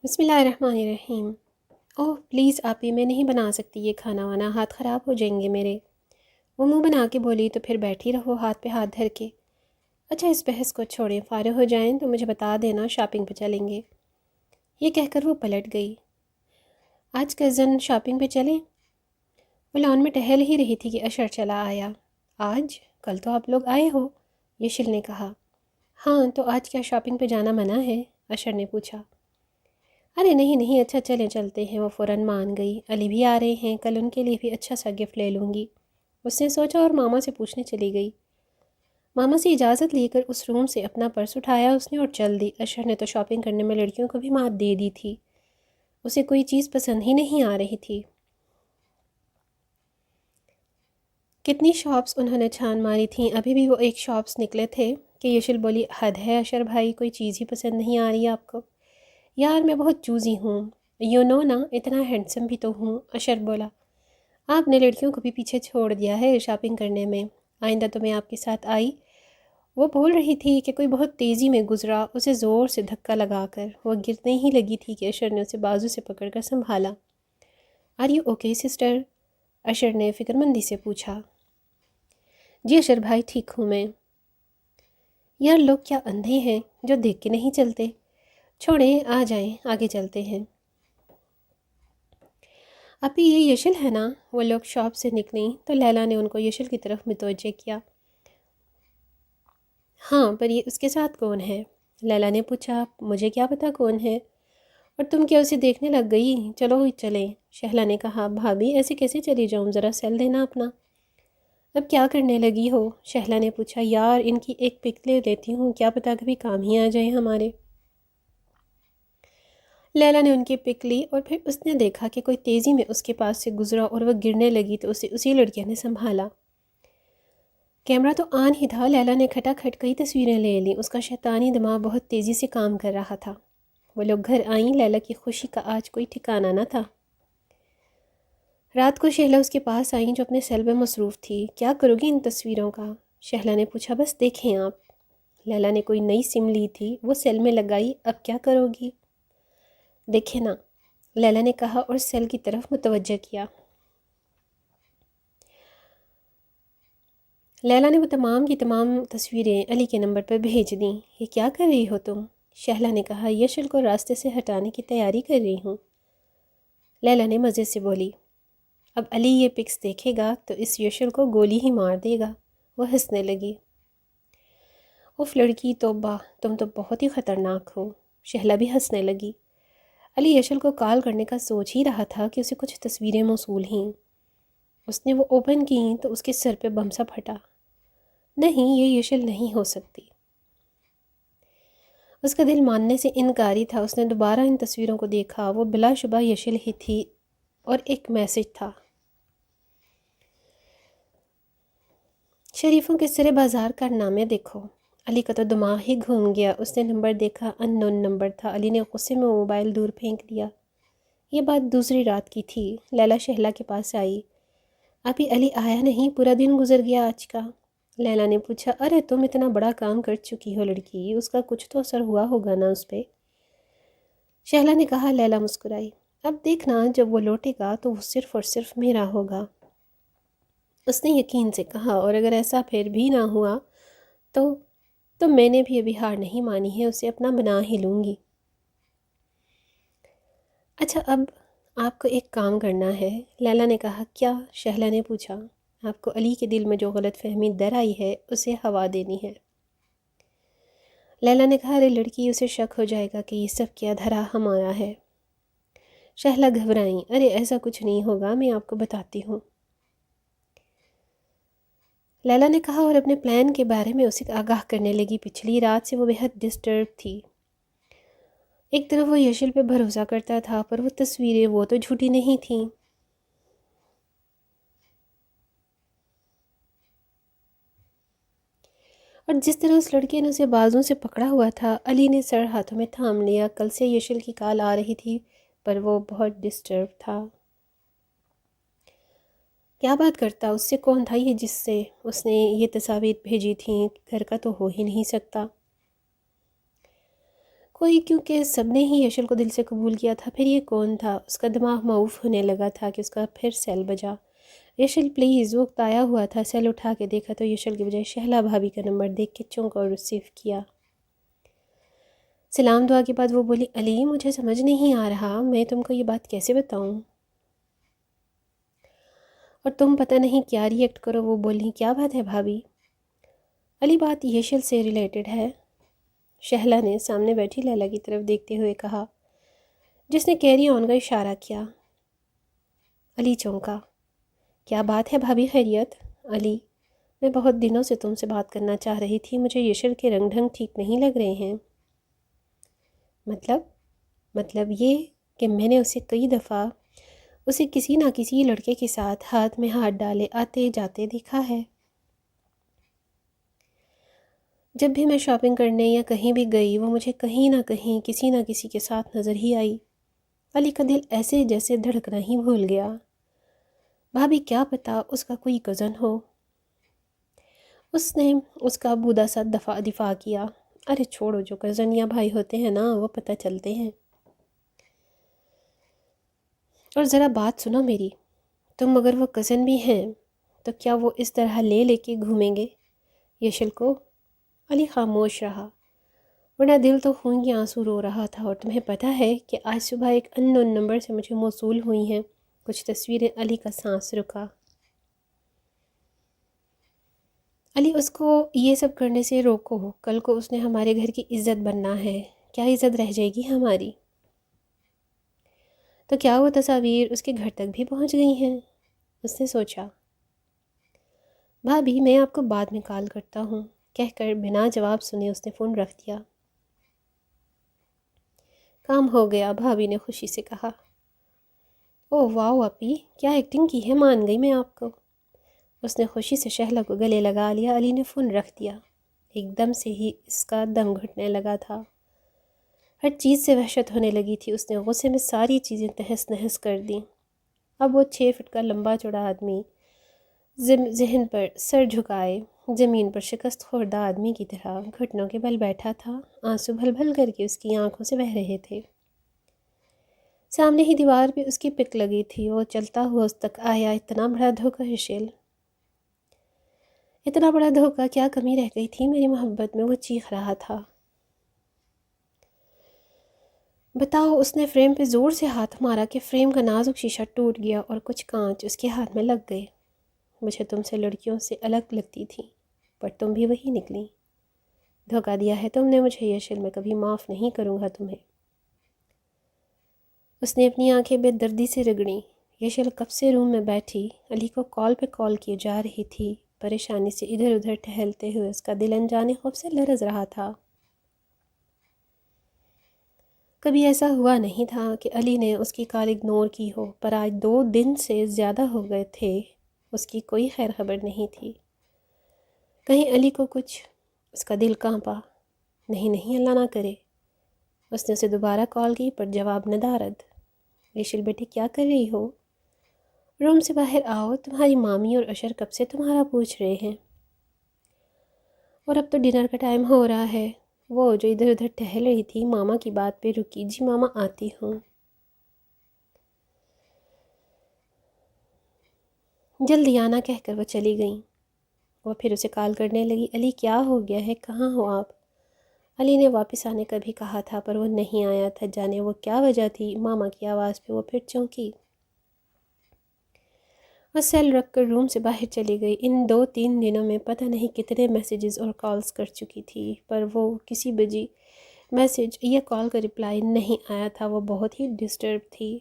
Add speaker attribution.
Speaker 1: بسم اللہ الرحمن الرحیم۔ اوہ پلیز آپی، میں نہیں بنا سکتی یہ کھانا وانا، ہاتھ خراب ہو جائیں گے میرے۔ وہ منہ بنا کے بولی تو پھر بیٹھی رہو ہاتھ پہ ہاتھ دھر کے۔ اچھا اس بحث کو چھوڑیں، فارغ ہو جائیں تو مجھے بتا دینا، شاپنگ پہ چلیں گے۔ یہ کہہ کر وہ پلٹ گئی۔ آج کزن شاپنگ پہ چلیں؟ وہ لان میں ٹہل ہی رہی تھی کہ اشر چلا آیا۔ آج؟ کل تو آپ لوگ آئے ہو، یشل نے کہا۔ ہاں تو آج کیا شاپنگ پہ جانا منع ہے؟ اشر نے پوچھا۔ ارے نہیں نہیں، اچھا چلیں چلتے ہیں، وہ فوراً مان گئی۔ علی بھی آ رہے ہیں، کل ان کے لیے بھی اچھا سا گفٹ لے لوں گی، اس نے سوچا اور ماما سے پوچھنے چلی گئی۔ ماما سے اجازت لے کر اس روم سے اپنا پرس اٹھایا اس نے اور چل دی۔ اشر نے تو شاپنگ کرنے میں لڑکیوں کو بھی مات دے دی تھی، اسے کوئی چیز پسند ہی نہیں آ رہی تھی۔ کتنی شاپس انہوں نے چھان ماری تھیں، ابھی بھی وہ ایک شاپس نکلے تھے کہ یشل بولی حد ہے اشر بھائی، کوئی چیز ہی پسند نہیں آ رہی آپ کو؟ یار میں بہت چوزی ہوں، یو نو نا، اتنا ہینڈسم بھی تو ہوں۔ اشر بولا، آپ نے لڑکیوں کو بھی پیچھے چھوڑ دیا ہے شاپنگ کرنے میں، آئندہ تو میں آپ کے ساتھ آئی۔ وہ بول رہی تھی کہ کوئی بہت تیزی میں گزرا، اسے زور سے دھکا لگا کر وہ گرنے ہی لگی تھی کہ اشر نے اسے بازو سے پکڑ کر سنبھالا۔ Are you okay sister? Ashar نے فکر مندی سے پوچھا۔ جی اشر بھائی ٹھیک ہوں میں۔ یار لوگ کیا اندھے ہیں جو دیکھ کے نہیں چلتے؟ چھوڑیں، آ جائیں آگے چلتے ہیں۔ ابھی یہ یشل ہے نا؟ وہ لوگ شاپ سے نکلیں تو لیلا نے ان کو یشل کی طرف متوجہ کیا۔ ہاں پر یہ اس کے ساتھ کون ہے؟ لیلا نے پوچھا۔ مجھے کیا پتہ کون ہے، اور تم کیا اسے دیکھنے لگ گئی؟ چلو چلیں، شہلا نے کہا۔ بھابھی ایسے کیسے چلی جاؤں، ذرا سیل دینا اپنا۔ اب کیا کرنے لگی ہو؟ شہلا نے پوچھا۔ یار ان کی ایک پک لے لیتی ہوں، کیا پتہ کبھی کام ہی آ جائیں ہمارے۔ لیلا نے ان کی پک لی اور پھر اس نے دیکھا کہ کوئی تیزی میں اس کے پاس سے گزرا اور وہ گرنے لگی تو اسے اسی لڑکے نے سنبھالا۔ کیمرہ تو آن ہی تھا، لیلا نے کھٹا کھٹ کئی تصویریں لے لیں، اس کا شیطانی دماغ بہت تیزی سے کام کر رہا تھا۔ وہ لوگ گھر آئیں، لیلا کی خوشی کا آج کوئی ٹھکانہ نہ تھا۔ رات کو شہلا اس کے پاس آئیں جو اپنے سیل میں مصروف تھی۔ کیا کرو گی ان تصویروں کا؟ شہلا نے پوچھا۔ بس دیکھیں آپ۔ لیلا نے کوئی نئی سم لی تھی، وہ سیل میں لگائی۔ اب کیا کرو گی؟ دیکھیں نا، لیلا نے کہا اور سیل کی طرف متوجہ کیا۔ لیلا نے وہ تمام کی تمام تصویریں علی کے نمبر پر بھیج دیں۔ یہ کیا کر رہی ہو تم؟ شہلا نے کہا۔ یشل کو راستے سے ہٹانے کی تیاری کر رہی ہوں، لیلا نے مزے سے بولی۔ اب علی یہ پکس دیکھے گا تو اس یشل کو گولی ہی مار دے گا۔ وہ ہنسنے لگی۔ اف لڑکی توبہ، تم تو بہت ہی خطرناک ہو۔ شہلا بھی ہنسنے لگی۔ علی یشل کو کال کرنے کا سوچ ہی رہا تھا کہ اسے کچھ تصویریں موصول ہیں۔ اس نے وہ اوپن کیں تو اس کے سر پہ بم سا پھٹا۔ نہیں، یہ یشل نہیں ہو سکتی۔ اس کا دل ماننے سے انکاری تھا۔ اس نے دوبارہ ان تصویروں کو دیکھا، وہ بلا شبہ یشل ہی تھی، اور ایک میسج تھا۔ شریفوں کے سرے بازار کارنامے دیکھو۔ علی کا تو دماغ ہی گھوم گیا۔ اس نے نمبر دیکھا، ان نون نمبر تھا۔ علی نے غصے میں موبائل دور پھینک دیا۔ یہ بات دوسری رات کی تھی۔ لیلا شہلا کے پاس آئی۔ ابھی علی آیا نہیں، پورا دن گزر گیا آج کا۔ لیلا نے پوچھا۔ ارے تم اتنا بڑا کام کر چکی ہو لڑکی، اس کا کچھ تو اثر ہوا ہوگا نا اس پہ؟ شہلا نے کہا۔ لیلا مسکرائی۔ اب دیکھنا، جب وہ لوٹے گا تو وہ صرف اور صرف میرا ہوگا، اس نے یقین سے کہا۔ اور اگر ایسا پھر بھی نہ ہوا تو میں نے بھی ابھی ہار نہیں مانی ہے، اسے اپنا بنا ہی لوں گی۔ اچھا اب آپ کو ایک کام کرنا ہے، لیلا نے کہا۔ کیا؟ شہلا نے پوچھا۔ آپ کو علی کے دل میں جو غلط فہمی در آئی ہے اسے ہوا دینی ہے۔ لیلا نے کہا۔ ارے لڑکی، اسے شک ہو جائے گا کہ یہ سب کیا دھرا ہمارا ہے۔ شہلا گھبرائیں۔ ارے ایسا کچھ نہیں ہوگا، میں آپ کو بتاتی ہوں، لیلا نے کہا اور اپنے پلان کے بارے میں اسے آگاہ کرنے لگی۔ پچھلی رات سے وہ بہت ڈسٹرب تھی۔ ایک طرف وہ یشل پہ بھروسہ کرتا تھا، پر وہ تصویریں وہ تو جھوٹی نہیں تھیں۔ اور جس طرح اس لڑکے نے اسے بازوں سے پکڑا ہوا تھا، علی نے سر ہاتھوں میں تھام لیا۔ کل سے یشل کی کال آ رہی تھی، پر وہ بہت ڈسٹرب تھا۔ کیا بات کرتا؟ اس سے کون تھا یہ جس سے اس نے یہ تصاویر بھیجی تھیں؟ گھر کا تو ہو ہی نہیں سکتا۔ کوئی، کیونکہ سب نے ہی یشل کو دل سے قبول کیا تھا، پھر یہ کون تھا؟ اس کا دماغ معوف ہونے لگا تھا کہ اس کا پھر سیل بجا۔ یشل پلیز، وہ آیا ہوا تھا۔ سیل اٹھا کے دیکھا تو یشل کے بجائے شہلا بھابھی کا نمبر دیکھ کے چونکا اور ریسیو کیا۔ سلام دعا کے بعد وہ بولی، علی مجھے سمجھ نہیں آ رہا میں تم کو یہ بات کیسے بتاؤں، اور تم پتہ نہیں کیا ریئیکٹ کرو۔ وہ بولی، کیا بات ہے بھابھی؟ علی بات یشل سے ریلیٹڈ ہے، شہلا نے سامنے بیٹھی لیلا کی طرف دیکھتے ہوئے کہا، جس نے کیری آن کا اشارہ کیا۔ علی چونکا۔ کیا بات ہے بھابھی، خیریت؟ علی، میں بہت دنوں سے تم سے بات کرنا چاہ رہی تھی، مجھے یشل کے رنگ ڈھنگ ٹھیک نہیں لگ رہے ہیں۔ مطلب یہ کہ میں نے اسے کئی دفعہ اسے کسی نہ کسی لڑکے کے ساتھ ہاتھ میں ہاتھ ڈالے آتے جاتے دیکھا ہے۔ جب بھی میں شاپنگ کرنے یا کہیں بھی گئی وہ مجھے کہیں نہ کہیں کسی نہ کسی کے ساتھ نظر ہی آئی۔ علی کا دل ایسے جیسے دھڑکنا ہی بھول گیا۔ بھابھی کیا پتا اس کا کوئی کزن ہو۔ اس نے اس کا بودا سا دفاع کیا، ارے چھوڑو، جو کزن یا بھائی ہوتے ہیں نا وہ پتہ چلتے ہیں۔ اور ذرا بات سنو میری، تم اگر وہ کزن بھی ہیں تو کیا وہ اس طرح لے کے گھومیں گے یشل کو؟ علی خاموش رہا، ورنہ دل تو خون کے آنسو رو رہا تھا۔ اور تمہیں پتہ ہے کہ آج صبح ایک ان نون نمبر سے مجھے موصول ہوئی ہیں کچھ تصویریں۔ علی کا سانس رکا۔ علی، اس کو یہ سب کرنے سے روکو، کل کو اس نے ہمارے گھر کی عزت بننا ہے، کیا عزت رہ جائے گی ہماری؟ تو کیا وہ تصاویر اس کے گھر تک بھی پہنچ گئی ہیں؟ اس نے سوچا۔ بھابھی میں آپ کو بعد میں کال کرتا ہوں، کہہ کر بنا جواب سنے اس نے فون رکھ دیا۔ کام ہو گیا، بھابھی نے خوشی سے کہا۔ اوہ واو اپی، کیا ایکٹنگ کی ہے، مان گئی میں آپ کو۔ اس نے خوشی سے شہلا کو گلے لگا لیا۔ علی نے فون رکھ دیا۔ ایک دم سے ہی اس کا دم گھٹنے لگا تھا، ہر چیز سے وحشت ہونے لگی تھی۔ اس نے غصے میں ساری چیزیں تہس نہس کر دیں۔ اب وہ 6 فٹ کا لمبا چوڑا آدمی ذہن پر سر جھکائے زمین پر شکست خوردہ آدمی کی طرح گھٹنوں کے بل بیٹھا تھا۔ آنسو بھل بھل کر کے اس کی آنکھوں سے بہہ رہے تھے۔ سامنے ہی دیوار پہ اس کی پک لگی تھی، وہ چلتا ہوا اس تک آیا۔ اتنا بڑا دھوکہ یشل، اتنا بڑا دھوکہ، کیا کمی رہ گئی تھی میری محبت میں؟ وہ چیخ رہا تھا۔ بتاؤ، اس نے فریم پہ زور سے ہاتھ مارا کہ فریم کا نازک شیشہ ٹوٹ گیا اور کچھ کانچ اس کے ہاتھ میں لگ گئے۔ مجھے تم سے لڑکیوں سے الگ لگتی تھی، پر تم بھی وہی نکلی۔ دھوکہ دیا ہے تم نے مجھے یشل، میں کبھی معاف نہیں کروں گا تمہیں۔ اس نے اپنی آنکھیں بے دردی سے رگڑیں۔ یشل کب سے روم میں بیٹھی علی کو کال پہ کال کیے جا رہی تھی، پریشانی سے ادھر ادھر ٹہلتے ہوئے اس کا دل انجانے خوف سے لرز رہا تھا۔ کبھی ایسا ہوا نہیں تھا کہ علی نے اس کی کال اگنور کی ہو، پر آج 2 دن سے زیادہ ہو گئے تھے اس کی کوئی خیر خبر نہیں تھی۔ کہیں علی کو کچھ؟ اس کا دل کانپا۔ نہیں اللہ نہ کرے۔ اس نے اسے دوبارہ کال کی پر جواب ندارد۔ یشل بیٹی کیا کر رہی ہو؟ روم سے باہر آؤ، تمہاری مامی اور اشر کب سے تمہارا پوچھ رہے ہیں۔ اور اب تو ڈنر کا ٹائم ہو رہا ہے۔ وہ جو ادھر ادھر ٹہل رہی تھی ماما کی بات پہ رکی۔ جی ماما آتی ہوں۔ جلدی آنا کہہ کر وہ چلی گئیں۔ وہ پھر اسے کال کرنے لگی، علی کیا ہو گیا ہے، کہاں ہو آپ؟ علی نے واپس آنے کا بھی کہا تھا پر وہ نہیں آیا تھا، جانے وہ کیا وجہ تھی۔ ماما کی آواز پہ وہ پھر چونکی۔ وہ سیل رکھ کر روم سے باہر چلی گئی۔ ان 2-3 دنوں میں پتہ نہیں کتنے میسیجز اور کالز کر چکی تھی، پر وہ کسی بجی میسیج یا کال کا رپلائی نہیں آیا تھا۔ وہ بہت ہی ڈسٹرب تھی۔